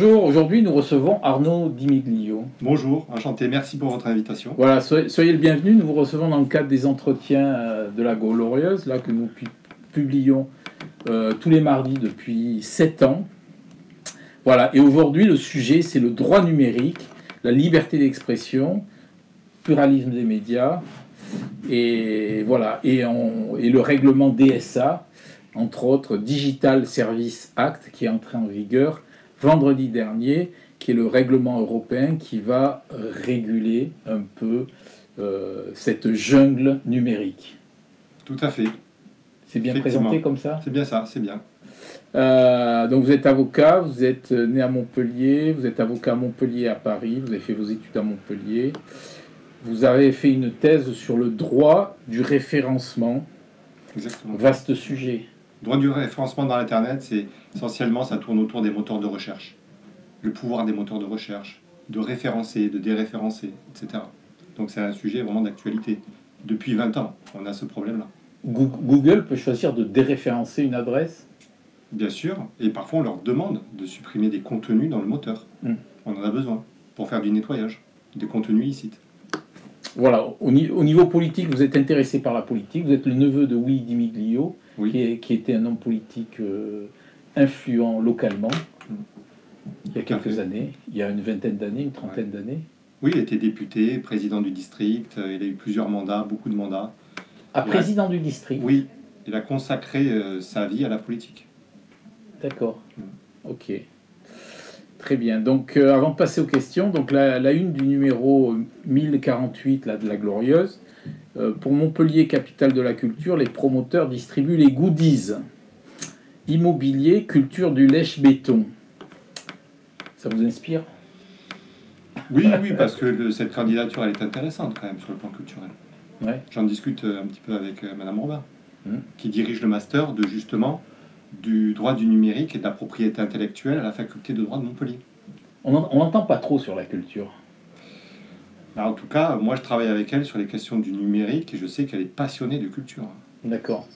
Bonjour, aujourd'hui nous recevons Arnaud Dimiglio. Bonjour, enchanté, merci pour votre invitation. Voilà, soyez le bienvenu, nous vous recevons dans le cadre des entretiens de la Glorieuse, là que nous publions tous les mardis depuis 7 ans. Voilà, et aujourd'hui le sujet c'est le droit numérique, la liberté d'expression, pluralisme des médias, et voilà, et le règlement DSA, entre autres Digital Service Act, qui est entré en vigueur vendredi dernier, qui est le règlement européen qui va réguler un peu cette jungle numérique. Tout à fait. C'est bien présenté comme ça ? C'est bien ça, c'est bien. Donc vous êtes avocat, vous êtes né à Montpellier, vous êtes avocat à Montpellier et à Paris, vous avez fait vos études à Montpellier. Vous avez fait une thèse sur le droit du référencement. Exactement. Vaste sujet. Le droit du référencement dans l'Internet, c'est essentiellement, ça tourne autour des moteurs de recherche. Le pouvoir des moteurs de recherche, de référencer, de déréférencer, etc. Donc c'est un sujet vraiment d'actualité. Depuis 20 ans, on a ce problème-là. Google peut choisir de déréférencer une adresse ? Bien sûr, et parfois on leur demande de supprimer des contenus dans le moteur. On en a besoin pour faire du nettoyage, des contenus illicites. Voilà, au niveau politique, vous êtes intéressé par la politique, vous êtes le neveu de Willy Dimiglio, oui. qui était un homme politique influent localement, il y a quelques années, il y a une vingtaine d'années, une trentaine d'années. Oui, il était député, président du district, il a eu plusieurs mandats, beaucoup de mandats. Président du district ? Oui, il a consacré sa vie à la politique. D'accord, ok. Très bien. Donc, avant de passer aux questions, donc la une du numéro 1048 là, de la Glorieuse, pour Montpellier, capitale de la culture, les promoteurs distribuent les goodies. Immobilier, culture du lèche-béton. Ça vous inspire ? Oui, parce que cette candidature, elle est intéressante quand même sur le plan culturel. Ouais. J'en discute un petit peu avec Madame Robin, qui dirige le master de justement du droit du numérique et de la propriété intellectuelle à la faculté de droit de Montpellier. On n'entend pas trop sur la culture. Alors, en tout cas, moi je travaille avec elle sur les questions du numérique et je sais qu'elle est passionnée de culture. D'accord.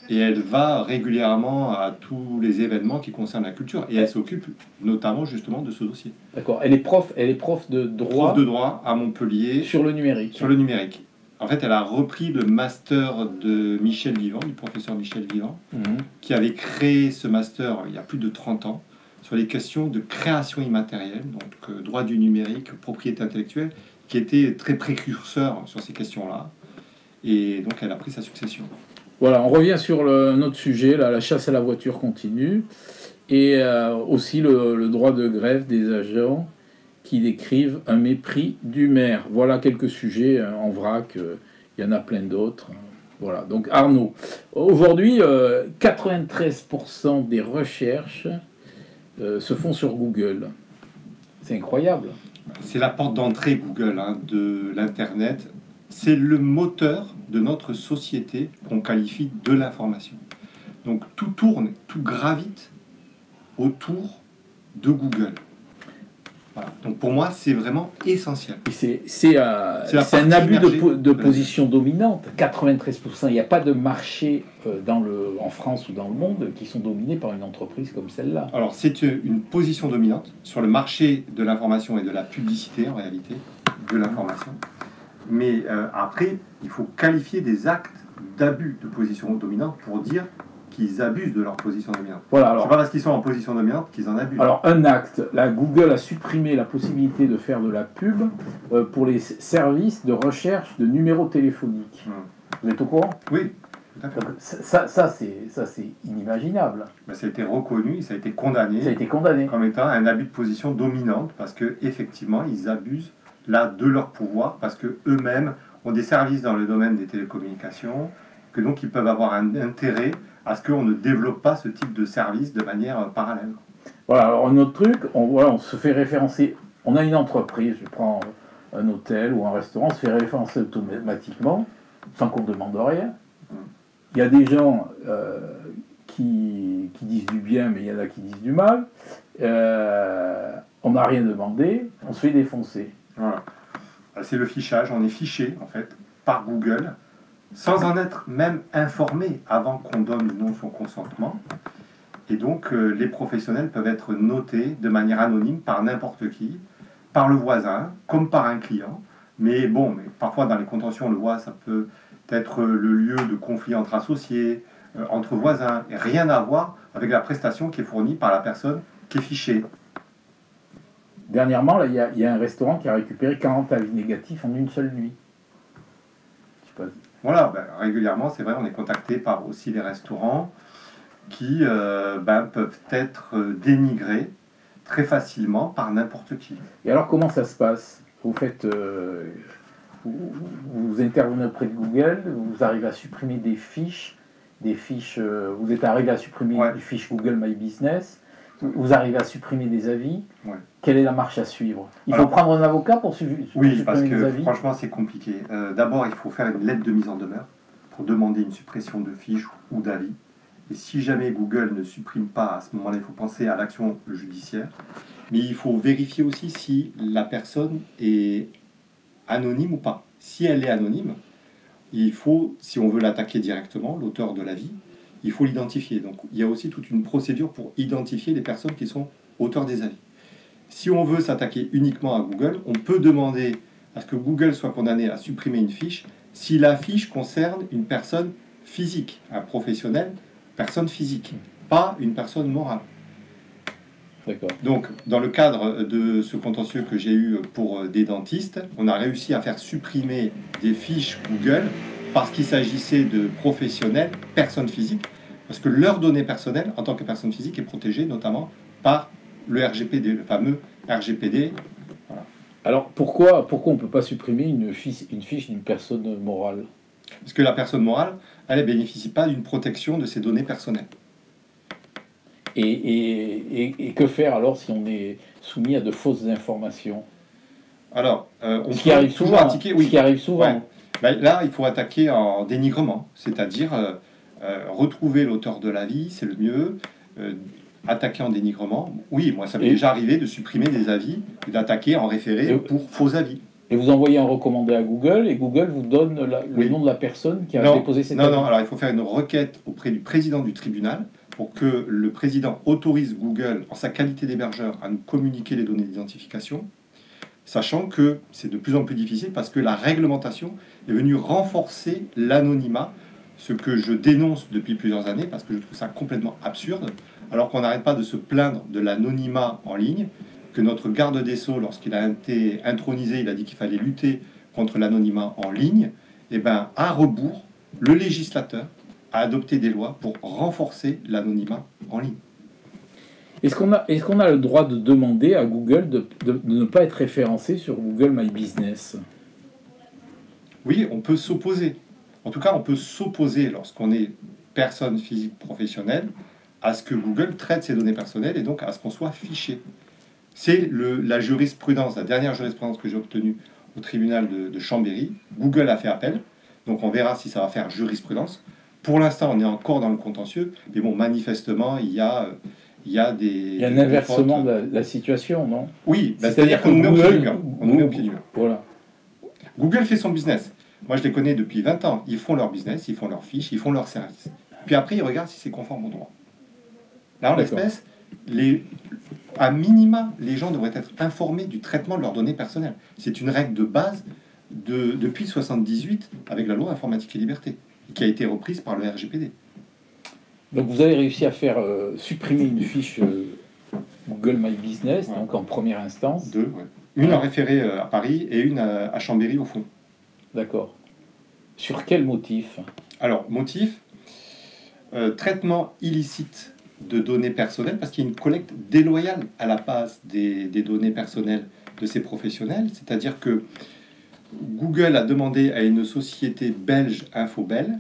Et elle va régulièrement à tous les événements qui concernent la culture et elle s'occupe notamment justement de ce dossier. D'accord. Elle est prof de droit. Prof de droit à Montpellier. Sur le numérique. Sur le numérique. En fait, elle a repris le master de Michel Vivant, du professeur Michel Vivant, qui avait créé ce master il y a plus de 30 ans, sur les questions de création immatérielle, donc droit du numérique, propriété intellectuelle, qui était très précurseur sur ces questions-là. Et donc, elle a pris sa succession. Voilà, on revient sur notre sujet, là, la chasse à la voiture continue, et aussi le droit de grève des agents qui décrivent un mépris du maire. Voilà quelques sujets en vrac, il y en a plein d'autres. Voilà, donc Arnaud, aujourd'hui, 93% des recherches se font sur Google. C'est incroyable. C'est la porte d'entrée Google de l'Internet. C'est le moteur de notre société qu'on qualifie de l'information. Donc tout tourne, tout gravite autour de Google. Voilà. Donc pour moi, c'est vraiment essentiel. C'est un abus de position dominante. 93%. Il n'y a pas de marché en France ou dans le monde qui sont dominés par une entreprise comme celle-là. Alors c'est une position dominante sur le marché de l'information et de la publicité en réalité, de l'information. Mais après, il faut qualifier des actes d'abus de position dominante pour dire qu'ils abusent de leur position dominante. Voilà, alors, c'est pas parce qu'ils sont en position dominante qu'ils en abusent. Alors un acte, là Google a supprimé la possibilité de faire de la pub pour les services de recherche de numéros téléphoniques. Vous êtes au courant ? Oui, tout à fait. Ça c'est inimaginable. Ça a été reconnu, ça a été condamné. Ça a été condamné. Comme étant un abus de position dominante parce qu'effectivement ils abusent là de leur pouvoir parce qu'eux-mêmes ont des services dans le domaine des télécommunications, que donc ils peuvent avoir un intérêt à ce qu'on ne développe pas ce type de service de manière parallèle. Voilà, alors un autre truc, on se fait référencer, on a une entreprise, je prends un hôtel ou un restaurant, on se fait référencer automatiquement, sans qu'on ne demande rien. Il y a des gens qui disent du bien, mais il y en a qui disent du mal. On n'a rien demandé, on se fait défoncer. Voilà. C'est le fichage, on est fiché en fait par Google, sans en être même informé avant qu'on donne ou non son consentement. Et donc, les professionnels peuvent être notés de manière anonyme par n'importe qui, par le voisin, comme par un client. Mais bon, parfois dans les contentieux, on le voit, ça peut être le lieu de conflit entre associés, entre voisins, et rien à voir avec la prestation qui est fournie par la personne qui est fichée. Dernièrement, il y a un restaurant qui a récupéré 40 avis négatifs en une seule nuit. Je sais pas. Voilà, régulièrement, c'est vrai, on est contacté par aussi les restaurants qui peuvent être dénigrés très facilement par n'importe qui. Et alors, comment ça se passe? Vous faites, vous intervenez auprès de Google, vous arrivez à supprimer des fiches, vous êtes arrivé à supprimer des fiches Google My Business, vous arrivez à supprimer des avis. Ouais. Quelle est la marche à suivre? Il faut prendre un avocat pour supprimer des avis? Oui, parce que franchement, c'est compliqué. D'abord, il faut faire une lettre de mise en demeure pour demander une suppression de fiches ou d'avis. Et si jamais Google ne supprime pas, à ce moment-là, il faut penser à l'action judiciaire. Mais il faut vérifier aussi si la personne est anonyme ou pas. Si elle est anonyme, il faut, si on veut l'attaquer directement, l'auteur de l'avis, il faut l'identifier. Donc il y a aussi toute une procédure pour identifier les personnes qui sont auteurs des avis. Si on veut s'attaquer uniquement à Google, on peut demander à ce que Google soit condamné à supprimer une fiche si la fiche concerne une personne physique, un professionnel, personne physique, pas une personne morale. D'accord. Donc, dans le cadre de ce contentieux que j'ai eu pour des dentistes, on a réussi à faire supprimer des fiches Google parce qu'il s'agissait de professionnels, personnes physiques, parce que leurs données personnelles, en tant que personne physique, est protégée notamment par le RGPD, le fameux RGPD. Voilà. Alors, pourquoi on ne peut pas supprimer une fiche d'une personne morale? Parce que la personne morale, elle ne bénéficie pas d'une protection de ses données personnelles. Et que faire alors si on est soumis à de fausses informations? Alors, on ce qui arrive souvent. attaquer, oui. Ce qui arrive souvent. Ouais. Là, il faut attaquer en dénigrement, c'est-à-dire retrouver l'auteur de l'avis, c'est le mieux. Attaquer en dénigrement, oui, moi ça m'est déjà arrivé de supprimer des avis et d'attaquer en référé pour faux avis. Et vous envoyez un recommandé à Google et Google vous donne le nom de la personne qui a déposé cet avis. Non, alors il faut faire une requête auprès du président du tribunal pour que le président autorise Google, en sa qualité d'hébergeur, à nous communiquer les données d'identification, sachant que c'est de plus en plus difficile parce que la réglementation est venue renforcer l'anonymat, ce que je dénonce depuis plusieurs années parce que je trouve ça complètement absurde, alors qu'on n'arrête pas de se plaindre de l'anonymat en ligne, que notre garde des Sceaux, lorsqu'il a été intronisé, il a dit qu'il fallait lutter contre l'anonymat en ligne. Et bien, à rebours, le législateur a adopté des lois pour renforcer l'anonymat en ligne. Est-ce qu'on a le droit de demander à Google de ne pas être référencé sur Google My Business? Oui, on peut s'opposer. En tout cas, on peut s'opposer lorsqu'on est personne physique professionnelle à ce que Google traite ses données personnelles et donc à ce qu'on soit fiché. C'est la jurisprudence, la dernière jurisprudence que j'ai obtenue au tribunal de Chambéry. Google a fait appel, donc on verra si ça va faire jurisprudence. Pour l'instant, on est encore dans le contentieux, mais bon, manifestement, il y a un inversement de la situation, non? Oui, c'est-à-dire qu'on nous met au pied du mur. On nous met au pied du mur. Voilà. Google fait son business. Moi, je les connais depuis 20 ans. Ils font leur business, ils font leurs fiches, ils font leurs services. Puis après, ils regardent si c'est conforme au droit. Là, en l'espèce, à minima, les gens devraient être informés du traitement de leurs données personnelles. C'est une règle de base depuis 1978 avec la loi Informatique et Liberté, qui a été reprise par le RGPD. Donc vous avez réussi à faire supprimer une fiche Google My Business, donc en première instance. Deux, ouais. Une en référé à Paris et une à Chambéry au fond. D'accord. Sur quel motif? Alors, motif, traitement illicite de données personnelles, parce qu'il y a une collecte déloyale à la base des données personnelles de ces professionnels. C'est-à-dire que Google a demandé à une société belge, Infobel,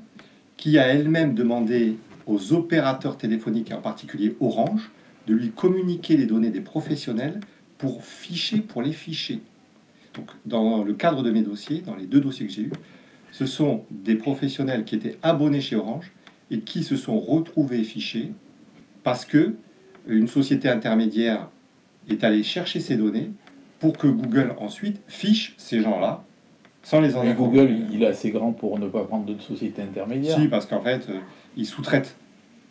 qui a elle-même demandé aux opérateurs téléphoniques, et en particulier Orange, de lui communiquer les données des professionnels pour les ficher. Donc, dans le cadre de mes dossiers, dans les 2 dossiers que j'ai eus, ce sont des professionnels qui étaient abonnés chez Orange et qui se sont retrouvés fichés parce que une société intermédiaire est allée chercher ces données pour que Google ensuite fiche ces gens-là sans les en informer. Google, il est assez grand pour ne pas prendre de société intermédiaire. Si, parce qu'en fait, ils sous-traitent.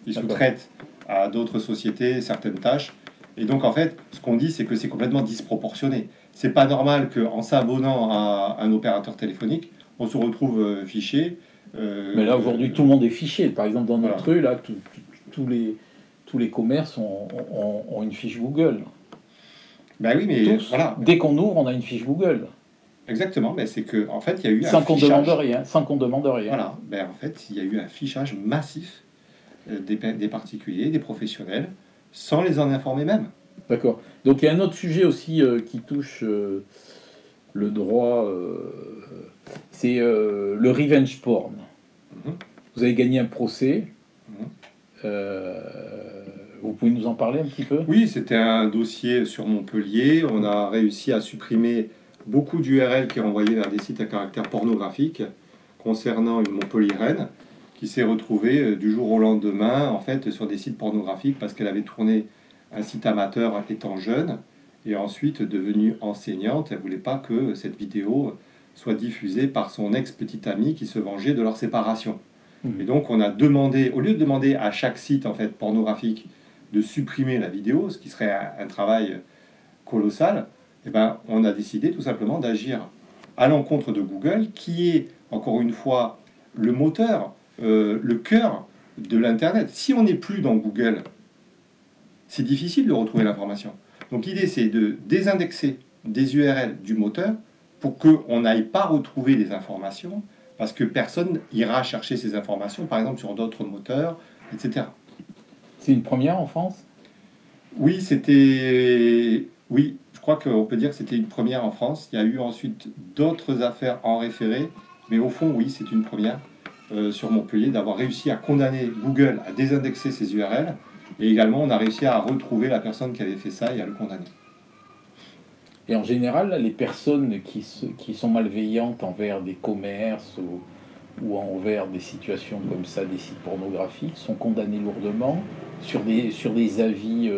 Ils sous-traitent à d'autres sociétés certaines tâches. Et donc, en fait, ce qu'on dit, c'est que c'est complètement disproportionné. C'est pas normal qu'en s'abonnant à un opérateur téléphonique, on se retrouve fiché. Mais là, aujourd'hui, tout le monde est fiché. Par exemple, dans notre Voilà. rue, là, tous les commerces ont une fiche Google. Ben oui, mais Tous. voilà. Dès qu'on ouvre, on a une fiche Google. Exactement, mais c'est que en fait, il y a eu Sans un qu'on fichage. demande rien. Sans qu'on demande rien. Voilà, ben en fait, il y a eu un fichage massif des particuliers, des professionnels, sans les en informer même. D'accord. Donc il y a un autre sujet aussi qui touche le droit, c'est le revenge porn. Mhm. Vous avez gagné un procès. Mhm. Vous pouvez nous en parler un petit peu? Oui, c'était un dossier sur Montpellier. On a réussi à supprimer beaucoup d'URL qui renvoyaient vers des sites à caractère pornographique concernant une Montpelliéraine qui s'est retrouvée du jour au lendemain en fait sur des sites pornographiques parce qu'elle avait tourné un site amateur étant jeune et ensuite devenue enseignante. Elle ne voulait pas que cette vidéo soit diffusée par son ex-petite amie qui se vengeait de leur séparation. Et donc on a demandé, au lieu de demander à chaque site en fait pornographique de supprimer la vidéo, ce qui serait un travail colossal, eh ben, on a décidé tout simplement d'agir à l'encontre de Google, qui est, encore une fois, le moteur, le cœur de l'Internet. Si on n'est plus dans Google, c'est difficile de retrouver l'information. Donc l'idée, c'est de désindexer des URL du moteur pour qu'on n'aille pas retrouver des informations, parce que personne ira chercher ces informations, par exemple sur d'autres moteurs, etc. C'est une première en France? Oui, c'était... Oui, je crois qu'on peut dire que c'était une première en France. Il y a eu ensuite d'autres affaires en référé, mais au fond, oui, c'est une première sur Montpellier d'avoir réussi à condamner Google à désindexer ses URL, et également on a réussi à retrouver la personne qui avait fait ça et à le condamner. Et en général, là, les personnes qui sont malveillantes envers des commerces ou envers des situations comme ça, des sites pornographiques, sont condamnées lourdement sur des avis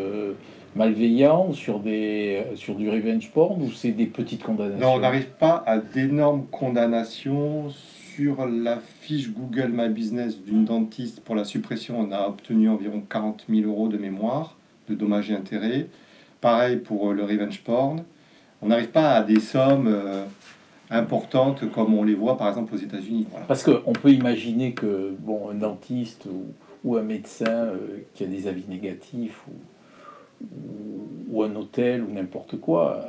malveillants, sur du revenge porn, ou c'est des petites condamnations? Non, on n'arrive pas à d'énormes condamnations. Sur la fiche Google My Business d'une dentiste pour la suppression, on a obtenu environ 40 000 euros de mémoire, de dommages et intérêts. Pareil pour le revenge porn. On n'arrive pas à des sommes importantes comme on les voit par exemple aux États-Unis. Voilà. Parce qu'on peut imaginer que bon, un dentiste ou un médecin qui a des avis négatifs ou un hôtel ou n'importe quoi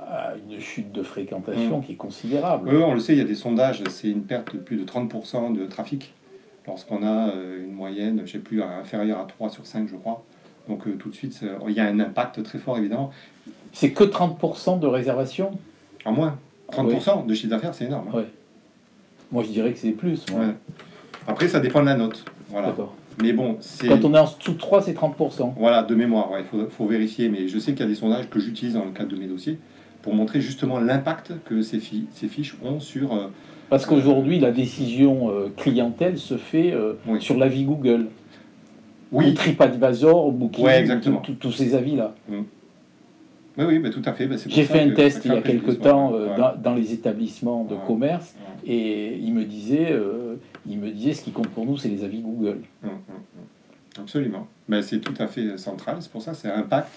a une chute de fréquentation qui est considérable. Oui, on le sait, il y a des sondages, c'est une perte de plus de 30% de trafic lorsqu'on a une moyenne, je ne sais plus, inférieure à 3 sur 5, je crois. Donc tout de suite, il y a un impact très fort évidemment. C'est que 30% de réservation? En moins. 30% de chiffre d'affaires, c'est énorme. Ouais. Moi, je dirais que c'est plus. Ouais. Après, ça dépend de la note. Voilà. D'accord. Mais bon, c'est... Quand on est en dessous de 3, c'est 30%. Voilà, de mémoire, ouais, faut vérifier. Mais je sais qu'il y a des sondages que j'utilise dans le cadre de mes dossiers pour montrer justement l'impact que ces fiches ont sur... Parce qu'aujourd'hui, la décision clientèle se fait oui. sur l'avis Google. Oui. Ou TripAdvisor, ou Booking, ouais, exactement. Tous ces avis-là. Oui, mais tout à fait. J'ai fait un test il y a quelque temps voilà. dans les établissements de commerce et il me disait ce qui compte pour nous, c'est les avis Google. Absolument. Mais c'est tout à fait central. C'est pour ça que c'est un impact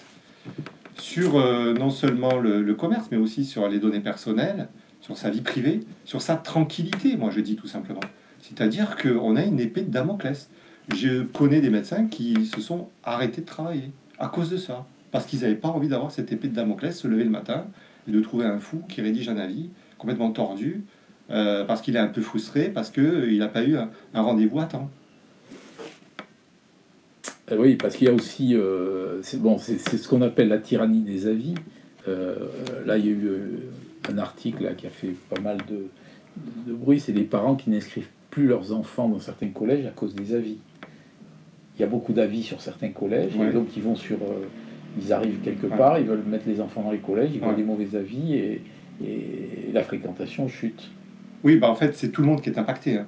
sur non seulement le commerce, mais aussi sur les données personnelles, sur sa vie privée, sur sa tranquillité, moi je dis tout simplement. C'est-à-dire qu'on a une épée de Damoclès. Je connais des médecins qui se sont arrêtés de travailler à cause de ça. Parce qu'ils n'avaient pas envie d'avoir cette épée de Damoclès, se lever le matin et de trouver un fou qui rédige un avis complètement tordu, parce qu'il est un peu frustré, parce qu'il n'a pas eu un rendez-vous à temps. Oui, parce qu'il y a aussi, c'est ce qu'on appelle la tyrannie des avis. Là, il y a eu un article là, qui a fait pas mal de bruit, c'est les parents qui n'inscrivent plus leurs enfants dans certains collèges à cause des avis. Il y a beaucoup d'avis sur certains collèges, et donc ils vont ils arrivent quelque part, ils veulent mettre les enfants dans les collèges, ils voient des mauvais avis et la fréquentation chute. Oui, bah en fait, c'est tout le monde qui est impacté. Hein.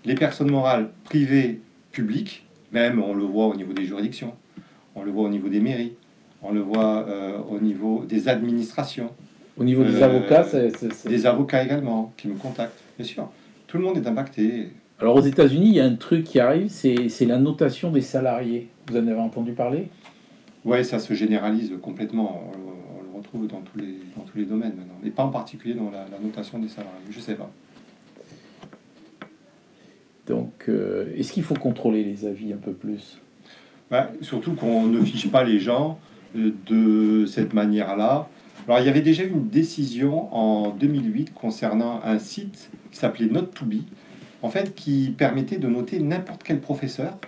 Les personnes morales, privées, publiques, même on le voit au niveau des juridictions, on le voit au niveau des mairies, on le voit au niveau des administrations. Au niveau des avocats, des avocats également qui me contactent, bien sûr. Tout le monde est impacté. Alors aux États-Unis, il y a un truc qui arrive, c'est la notation des salariés. Vous en avez entendu parler? Ouais, ça se généralise complètement. On le retrouve dans tous les domaines maintenant. Mais pas en particulier dans la notation des salariés. Je sais pas. Donc, est-ce qu'il faut contrôler les avis un peu plus? Ouais, surtout qu'on ne fiche pas les gens de cette manière-là. Alors, il y avait déjà eu une décision en 2008 concernant un site qui s'appelait Note2Be, en fait, qui permettait de noter n'importe quel professeur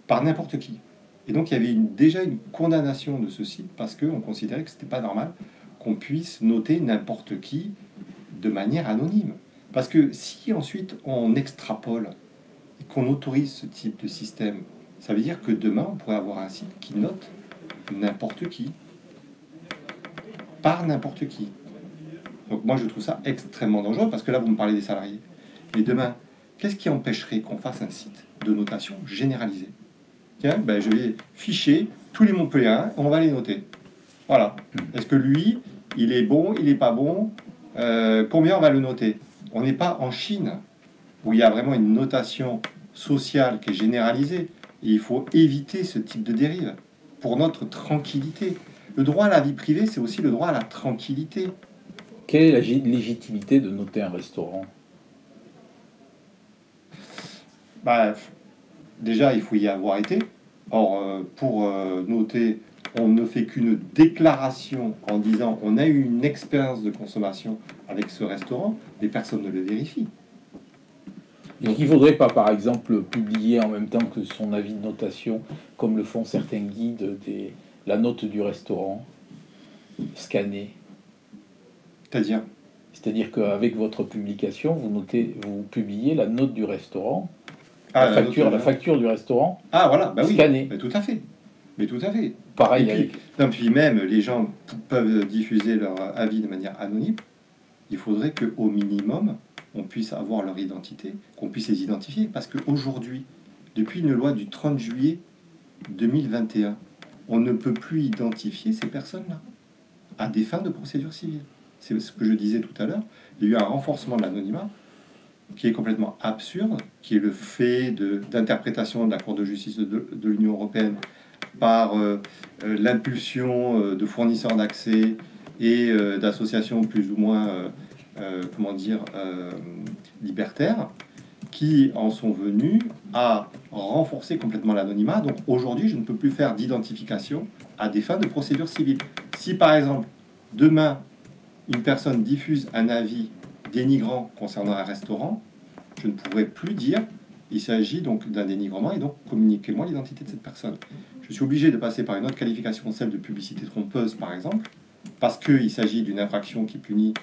par n'importe qui. Et donc, il y avait déjà une condamnation de ce site parce qu'on considérait que ce n'était pas normal qu'on puisse noter n'importe qui de manière anonyme. Parce que si ensuite on extrapole et qu'on autorise ce type de système, ça veut dire que demain, on pourrait avoir un site qui note n'importe qui, par n'importe qui. Donc moi, je trouve ça extrêmement dangereux, parce que là, vous me parlez des salariés. Mais demain, qu'est-ce qui empêcherait qu'on fasse un site de notation généralisé? Tiens, ben, je vais ficher tous les Montpelliérains, on va les noter. Voilà. Est-ce que lui, il est bon, il n'est pas bon? Combien on va le noter? On n'est pas en Chine, où il y a vraiment une notation sociale qui est généralisée. Et il faut éviter ce type de dérive pour notre tranquillité. Le droit à la vie privée, c'est aussi le droit à la tranquillité. Quelle est la légitimité de noter un restaurant? Bah, déjà, il faut y avoir été. Or, pour noter, on ne fait qu'une déclaration en disant on a eu une expérience de consommation avec ce restaurant, les personnes ne le vérifient. Donc il ne faudrait pas, par exemple, publier en même temps que son avis de notation, comme le font certains guides, la note du restaurant, scannée. C'est-à-dire? C'est-à-dire qu'avec votre publication, vous publiez la note du restaurant, la facture du restaurant, voilà, bah scannée. Oui, mais tout à fait. Mais tout à fait. Pareil. Puis même, les gens peuvent diffuser leur avis de manière anonyme. Il faudrait qu'au minimum, on puisse avoir leur identité, qu'on puisse les identifier. Parce qu'aujourd'hui, depuis une loi du 30 juillet 2021, on ne peut plus identifier ces personnes-là à des fins de procédure civile. C'est ce que je disais tout à l'heure. Il y a eu un renforcement de l'anonymat qui est complètement absurde, qui est le fait d'interprétation de la Cour de justice de l'Union européenne par l'impulsion de fournisseurs d'accès et d'associations plus ou moins libertaires, qui en sont venus à renforcer complètement l'anonymat. Donc aujourd'hui, je ne peux plus faire d'identification à des fins de procédure civile. Si par exemple, demain, une personne diffuse un avis dénigrant concernant un restaurant, je ne pourrai plus dire il s'agit donc d'un dénigrement et donc communiquez-moi l'identité de cette personne. Je suis obligé de passer par une autre qualification, celle de publicité trompeuse par exemple, parce qu'il s'agit d'une infraction qui punit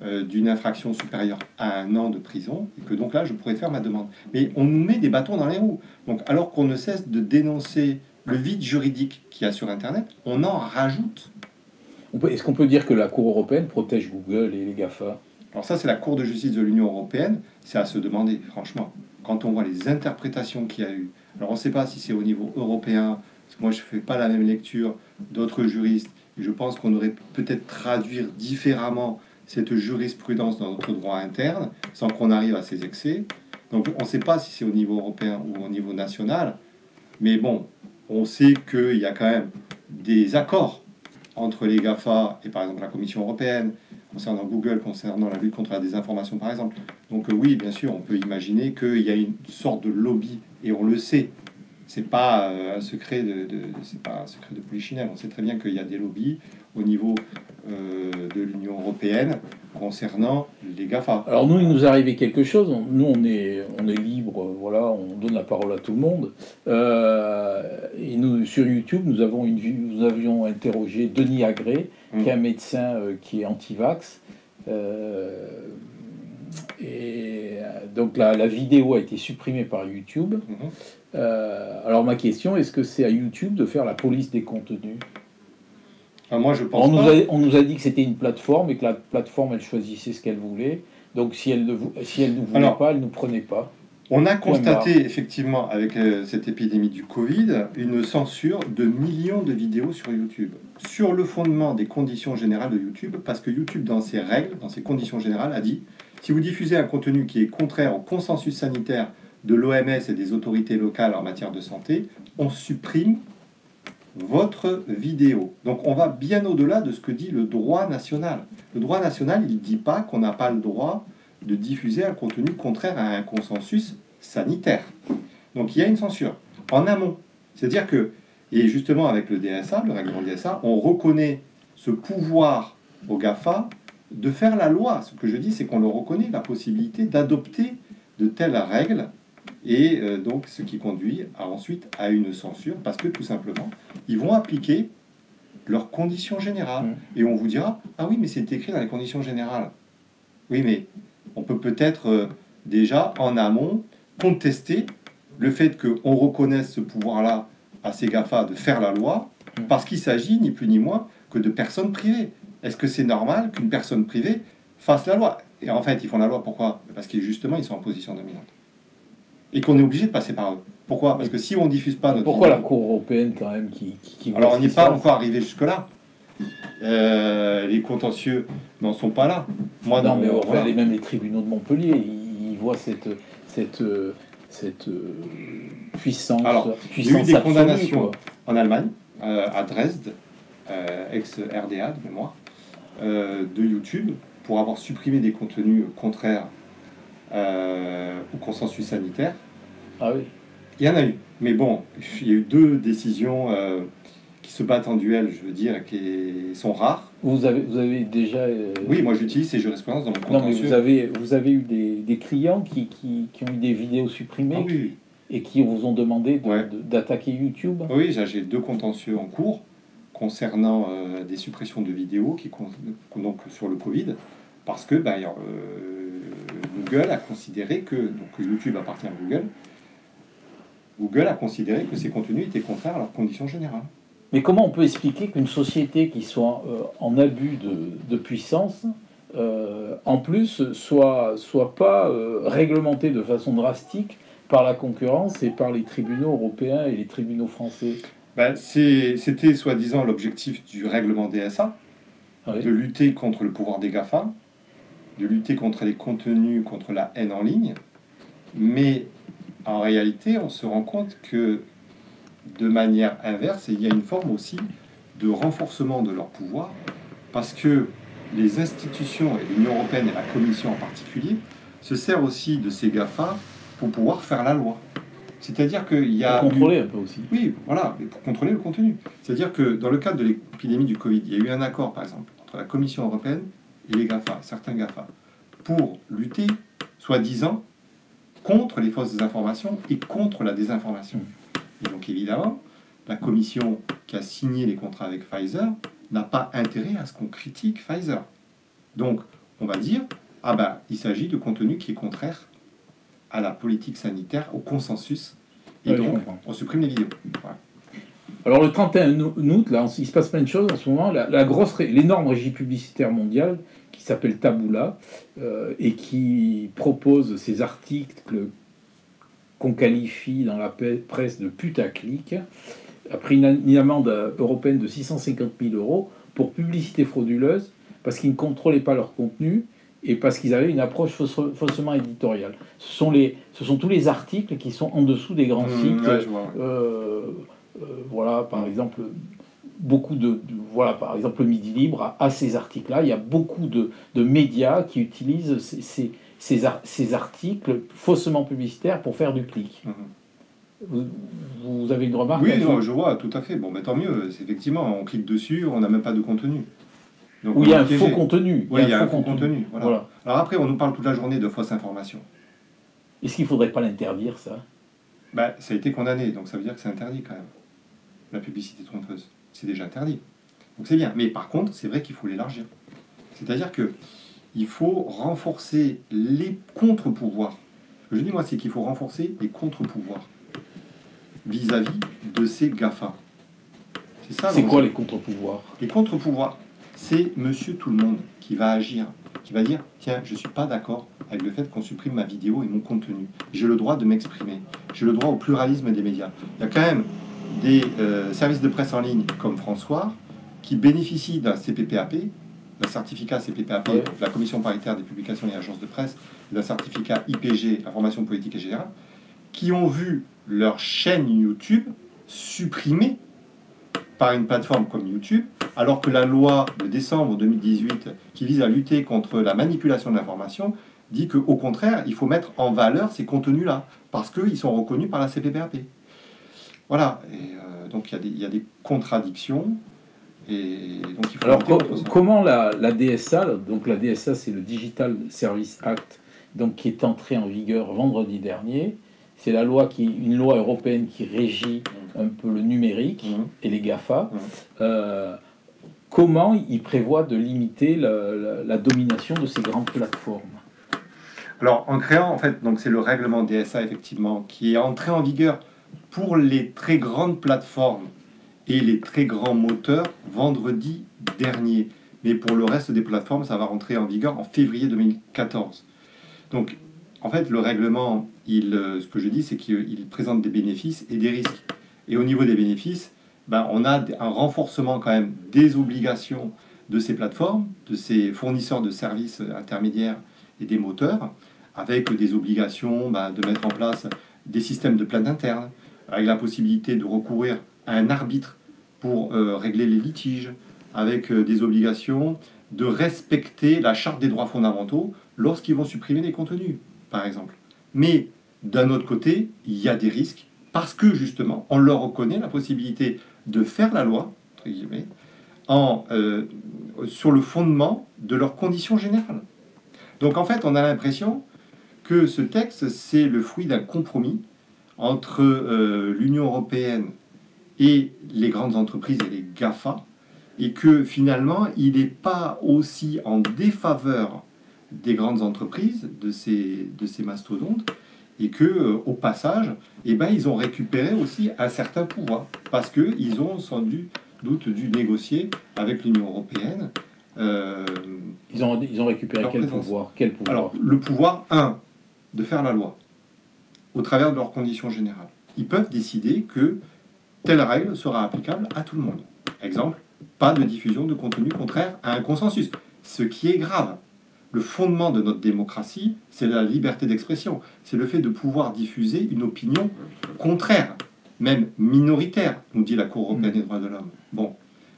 d'une infraction supérieure à 1 an de prison, et que donc là je pourrais faire ma demande. Mais on nous met des bâtons dans les roues. Donc alors qu'on ne cesse de dénoncer le vide juridique qu'il y a sur Internet, on en rajoute. Est-ce qu'on peut dire que la Cour européenne protège Google et les GAFA? Alors ça, c'est la Cour de justice de l'Union européenne. C'est à se demander, franchement, quand on voit les interprétations qu'il y a eu. Alors on ne sait pas si c'est au niveau européen, parce que moi je ne fais pas la même lecture d'autres juristes. Et je pense qu'on aurait peut-être traduire différemment cette jurisprudence dans notre droit interne, sans qu'on arrive à ces excès. Donc on ne sait pas si c'est au niveau européen ou au niveau national. Mais bon, on sait qu'il y a quand même des accords entre les GAFA et par exemple la Commission européenne, concernant Google, concernant la lutte contre la désinformation par exemple. Donc oui, bien sûr, on peut imaginer qu'il y a une sorte de lobby, et on le sait. C'est pas un secret c'est pas un secret de polichinelle. On sait très bien qu'il y a des lobbies au niveau de l'Union européenne concernant les GAFA. Alors nous, il nous est arrivé quelque chose. Nous, on est libre, voilà, on donne la parole à tout le monde. Et nous, sur YouTube, nous avions interrogé Denis Agré, qui est un médecin qui est anti-vax. Et donc la vidéo a été supprimée par YouTube. Alors ma question, est-ce que c'est à YouTube de faire la police des contenus? Moi, je pense on nous a dit que c'était une plateforme et que la plateforme, elle choisissait ce qu'elle voulait. Donc si elle ne voulait pas, elle ne nous prenait pas. On a constaté effectivement avec cette épidémie du Covid une censure de millions de vidéos sur YouTube, sur le fondement des conditions générales de YouTube, parce que YouTube, dans ses règles, dans ses conditions générales, a dit Si vous diffusez un contenu qui est contraire au consensus sanitaire de l'OMS et des autorités locales en matière de santé, on supprime votre vidéo. Donc on va bien au-delà de ce que dit le droit national. Le droit national, il ne dit pas qu'on n'a pas le droit de diffuser un contenu contraire à un consensus sanitaire. Donc il y a une censure en amont. C'est-à-dire que, et justement avec le DSA, le règlement DSA, on reconnaît ce pouvoir au GAFA de faire la loi. Ce que je dis, c'est qu'on leur reconnaît la possibilité d'adopter de telles règles, et donc ce qui conduit ensuite à une censure, parce que tout simplement, ils vont appliquer leurs conditions générales. Et on vous dira, ah oui, mais c'est écrit dans les conditions générales. Oui, mais on peut peut-être déjà, en amont, contester le fait qu'on reconnaisse ce pouvoir-là à ces GAFA de faire la loi, parce qu'il s'agit ni plus ni moins que de personnes privées. Est-ce que c'est normal qu'une personne privée fasse la loi? Et en fait, ils font la loi, pourquoi? Parce que justement, ils sont en position dominante. Et qu'on est obligé de passer par eux. Pourquoi? Parce que si on ne diffuse pas notre Pourquoi vidéo, la Cour européenne, quand même, qui alors, on n'est pas encore arrivé jusque-là. Les contentieux n'en sont pas là. Moi, non, mais voilà. Même les tribunaux de Montpellier, ils voient cette puissance. Alors, il y a eu des condamnations en Allemagne, à Dresde, ex-RDA de mémoire, de YouTube, pour avoir supprimé des contenus contraires au consensus sanitaire. Ah oui. Il y en a eu. Mais bon, il y a eu 2 décisions qui se battent en duel, je veux dire, qui sont rares. Vous avez déjà... Oui, moi j'utilise ces jurisprudences dans mon contentieux. Non, mais vous avez eu des clients qui ont eu des vidéos supprimées, ah, oui. Et qui vous ont demandé d'attaquer YouTube. Oui, j'ai 2 contentieux en cours concernant des suppressions de vidéos donc sur le Covid, parce que Google a considéré que, donc YouTube appartient à Google, Google a considéré que ces contenus étaient contraires à leurs conditions générales. Mais comment on peut expliquer qu'une société qui soit en abus de puissance, en plus, soit pas réglementée de façon drastique par la concurrence et par les tribunaux européens et les tribunaux français? C'était soi-disant l'objectif du règlement DSA, de lutter contre le pouvoir des GAFA, de lutter contre les contenus, contre la haine en ligne. Mais en réalité, on se rend compte que de manière inverse, il y a une forme aussi de renforcement de leur pouvoir, parce que les institutions, et l'Union européenne et la Commission en particulier, se servent aussi de ces GAFA pour pouvoir faire la loi. C'est-à-dire qu'il y a... Pour contrôler un peu aussi. Oui, voilà, mais pour contrôler le contenu. C'est-à-dire que dans le cadre de l'épidémie du Covid, il y a eu un accord, par exemple, entre la Commission européenne et les GAFA, certains GAFA, pour lutter, soi-disant, contre les fausses informations et contre la désinformation. Et donc évidemment, la Commission qui a signé les contrats avec Pfizer n'a pas intérêt à ce qu'on critique Pfizer. Donc, on va dire, il s'agit de contenu qui est contraire à la politique sanitaire, au consensus, et donc on supprime les vidéos. Voilà. Alors le 31 août, là, il se passe plein de choses en ce moment. L'énorme régie publicitaire mondiale qui s'appelle Taboola et qui propose ces articles qu'on qualifie dans la presse de putaclic, a pris une amende européenne de 650 000 € pour publicité frauduleuse parce qu'ils ne contrôlaient pas leur contenu et parce qu'ils avaient une approche faussement éditoriale. Ce sont tous les articles qui sont en dessous des grands sites. Voilà, par exemple, par exemple, le Midi Libre a ces articles-là. Il y a beaucoup de médias qui utilisent ces articles faussement publicitaires pour faire du clic. Vous avez une remarque? Oui, non, je vois, tout à fait. Bon, mais tant mieux. Effectivement, on clique dessus, on n'a même pas de contenu. Donc, il y a un faux contenu. Oui, il y a un faux contenu. Voilà. Alors après, on nous parle toute la journée de fausses informations. Est-ce qu'il ne faudrait pas l'interdire, ça? Ça a été condamné, donc ça veut dire que c'est interdit quand même. La publicité trompeuse, c'est déjà interdit. Donc c'est bien. Mais par contre, c'est vrai qu'il faut l'élargir. C'est-à-dire qu'il faut renforcer les contre-pouvoirs. Ce que je dis, moi, c'est qu'il faut renforcer les contre-pouvoirs vis-à-vis de ces GAFA. C'est quoi les contre-pouvoirs? Les contre-pouvoirs, c'est monsieur tout le monde qui va agir, qui va dire « Tiens, je ne suis pas d'accord avec le fait qu'on supprime ma vidéo et mon contenu. J'ai le droit de m'exprimer. J'ai le droit au pluralisme des médias. » Il y a quand même des services de presse en ligne comme François qui bénéficient d'un CPPAP, le certificat CPPAP, Ouais. la Commission paritaire des publications et agences de presse, le certificat IPG, information politique et générale, qui ont vu leur chaîne YouTube supprimée par une plateforme comme YouTube, alors que la loi de décembre 2018 qui vise à lutter contre la manipulation de l'information dit qu'au contraire, il faut mettre en valeur ces contenus-là, parce qu'ils sont reconnus par la CPPAP. Voilà, et donc il y a des contradictions, et donc il faut... Alors, comment la DSA, donc la DSA c'est le Digital Service Act, donc qui est entré en vigueur vendredi dernier, c'est la loi une loi européenne qui régit un peu le numérique et les GAFA. Comment il prévoit de limiter la domination de ces grandes plateformes? Alors, en créant, en fait, donc c'est le règlement DSA, effectivement, qui est entré en vigueur pour les très grandes plateformes et les très grands moteurs vendredi dernier. Mais pour le reste des plateformes, ça va rentrer en vigueur en février 2014. Donc, en fait, le règlement, ce que je dis, c'est qu'il présente des bénéfices et des risques. Et au niveau des bénéfices, on a un renforcement quand même des obligations de ces plateformes, de ces fournisseurs de services intermédiaires et des moteurs, avec des obligations de mettre en place des systèmes de plainte interne, avec la possibilité de recourir à un arbitre pour régler les litiges, avec des obligations de respecter la charte des droits fondamentaux lorsqu'ils vont supprimer des contenus, par exemple. Mais d'un autre côté, il y a des risques, parce que justement, on leur reconnaît la possibilité de faire la loi, entre guillemets, sur le fondement de leurs conditions générales. Donc en fait, on a l'impression que ce texte, c'est le fruit d'un compromis entre l'Union européenne et les grandes entreprises et les GAFA, et que finalement, il n'est pas aussi en défaveur des grandes entreprises, de ces mastodontes, et que au passage, ils ont récupéré aussi un certain pouvoir, parce qu'ils ont sans doute dû négocier avec l'Union européenne. Ils ont récupéré quel pouvoir? Alors, le pouvoir, de faire la loi, au travers de leurs conditions générales. Ils peuvent décider que telle règle sera applicable à tout le monde. Exemple, pas de diffusion de contenu contraire à un consensus, ce qui est grave. Le fondement de notre démocratie, c'est la liberté d'expression. C'est le fait de pouvoir diffuser une opinion contraire, même minoritaire, nous dit la Cour européenne des droits de l'homme. Bon,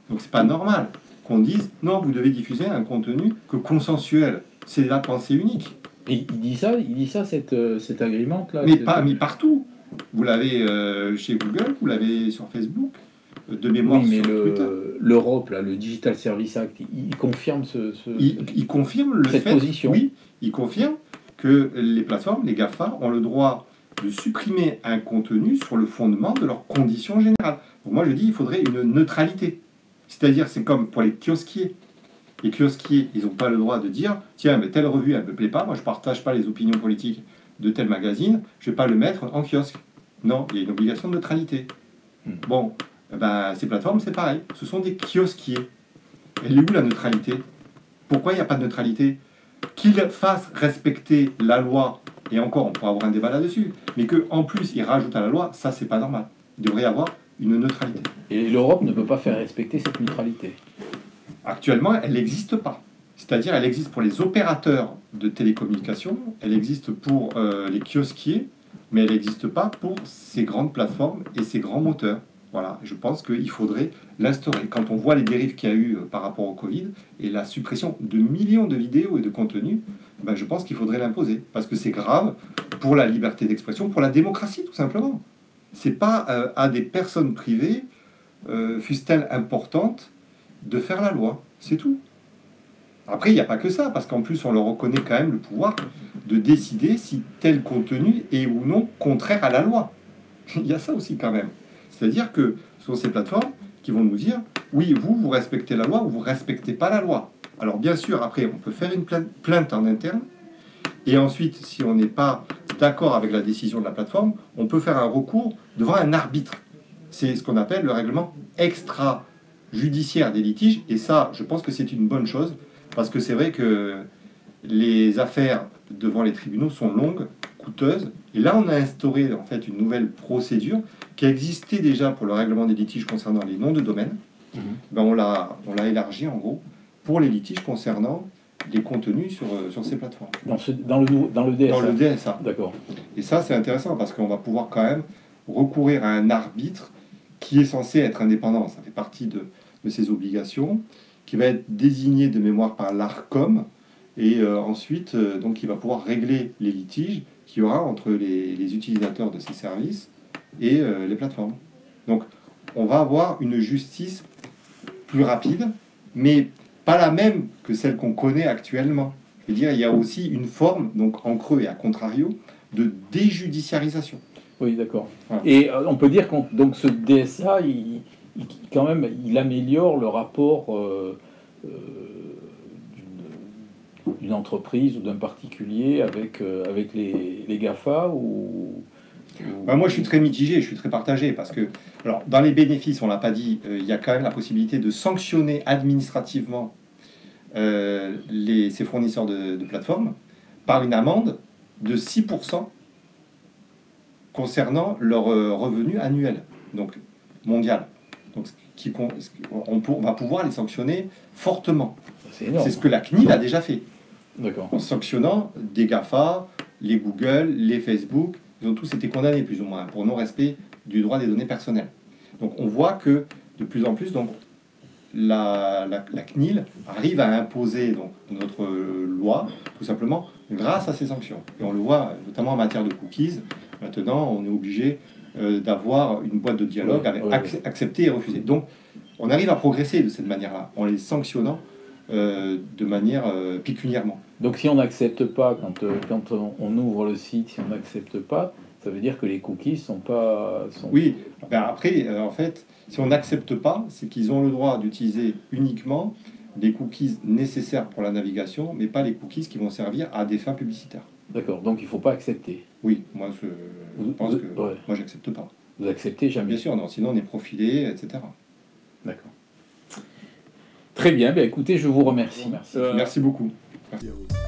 donc c'est pas normal qu'on dise non, vous devez diffuser un contenu que consensuel. C'est la pensée unique. Et il dit ça cette agrémente-là. Mais partout. Vous l'avez chez Google, vous l'avez sur Facebook, de mémoire oui, mais sur Twitter. L'Europe, là, le Digital Service Act, il confirme il confirme cette position. Oui, il confirme que les plateformes, les GAFA, ont le droit de supprimer un contenu sur le fondement de leurs conditions générales. Donc moi, je dis il faudrait une neutralité. C'est-à-dire, c'est comme pour les kiosquiers. Les kiosquiers, ils n'ont pas le droit de dire « Tiens, mais telle revue, elle ne me plaît pas, moi je ne partage pas les opinions politiques de tel magazine, je ne vais pas le mettre en kiosque. » Non, il y a une obligation de neutralité. Bon, ces plateformes, c'est pareil. Ce sont des kiosquiers. Elle est où la neutralité? Pourquoi il n'y a pas de neutralité? Qu'ils fassent respecter la loi, et encore, on pourra avoir un débat là-dessus, mais qu'en plus, ils rajoutent à la loi, ça, c'est pas normal. Il devrait y avoir une neutralité. Et l'Europe ne peut pas faire respecter cette neutralité. Actuellement, elle n'existe pas. C'est-à-dire, elle existe pour les opérateurs de télécommunications, elle existe pour les kiosquiers, mais elle n'existe pas pour ces grandes plateformes et ces grands moteurs. Voilà, je pense qu'il faudrait l'instaurer. Quand on voit les dérives qu'il y a eu par rapport au Covid et la suppression de millions de vidéos et de contenus, je pense qu'il faudrait l'imposer. Parce que c'est grave pour la liberté d'expression, pour la démocratie, tout simplement. C'est pas à des personnes privées, fussent-elles importantes, de faire la loi. C'est tout. Après, il n'y a pas que ça, parce qu'en plus, on leur reconnaît quand même le pouvoir de décider si tel contenu est ou non contraire à la loi. Il y a ça aussi quand même. C'est-à-dire que ce sont ces plateformes qui vont nous dire « Oui, vous respectez la loi ou vous ne respectez pas la loi. » Alors bien sûr, après, on peut faire une plainte en interne. Et ensuite, si on n'est pas d'accord avec la décision de la plateforme, on peut faire un recours devant un arbitre. C'est ce qu'on appelle le règlement extrajudiciaire des litiges. Et ça, je pense que c'est une bonne chose. Parce que c'est vrai que les affaires devant les tribunaux sont longues, coûteuses. Et là, on a instauré en fait une nouvelle procédure qui existait déjà pour le règlement des litiges concernant les noms de domaine. On l'a élargi en gros. pour les litiges concernant les contenus sur ces plateformes. Dans le DSA. Dans le DSA. D'accord. Et ça, c'est intéressant parce qu'on va pouvoir quand même recourir à un arbitre qui est censé être indépendant. Ça fait partie de ses obligations, qui va être désigné de mémoire par l'ARCOM et ensuite, donc, il va pouvoir régler les litiges qu'il y aura entre les utilisateurs de ces services et les plateformes. Donc, on va avoir une justice plus rapide, mais pas la même que celle qu'on connaît actuellement. Je veux dire, il y a aussi une forme, donc en creux et à contrario, de déjudiciarisation. Oui, d'accord. Voilà. Et on peut dire que ce DSA, quand même, il améliore le rapport d'une entreprise ou d'un particulier avec les GAFA ou... Moi, je suis très mitigé, je suis très partagé, parce que, alors, dans les bénéfices, on ne l'a pas dit, il y a quand même la possibilité de sanctionner administrativement ces fournisseurs de plateformes par une amende de 6% concernant leur revenu annuel, donc mondial. Donc, on va pouvoir les sanctionner fortement. C'est énorme. C'est ce que la CNIL a déjà fait. D'accord. En sanctionnant des GAFA, les Google, les Facebook, ils ont tous été condamnés plus ou moins pour non-respect du droit des données personnelles. Donc on voit que de plus en plus, donc, la CNIL arrive à imposer donc, notre loi, tout simplement, grâce à ces sanctions. Et on le voit notamment en matière de cookies. Maintenant, on est obligé d'avoir une boîte de dialogue avec accepter et refuser. Donc on arrive à progresser de cette manière-là, en les sanctionnant de manière pécuniairement. Donc si on n'accepte pas, quand on ouvre le site, si on n'accepte pas, ça veut dire que les cookies sont pas... Oui, ben après, en fait, si on n'accepte pas, c'est qu'ils ont le droit d'utiliser uniquement les cookies nécessaires pour la navigation, mais pas les cookies qui vont servir à des fins publicitaires. D'accord, donc il ne faut pas accepter. Oui, moi je pense que moi j'accepte pas. Vous acceptez jamais? Bien sûr, non, sinon on est profilé, etc. D'accord. Très bien, ben écoutez, je vous remercie. Merci beaucoup. Merci à vous.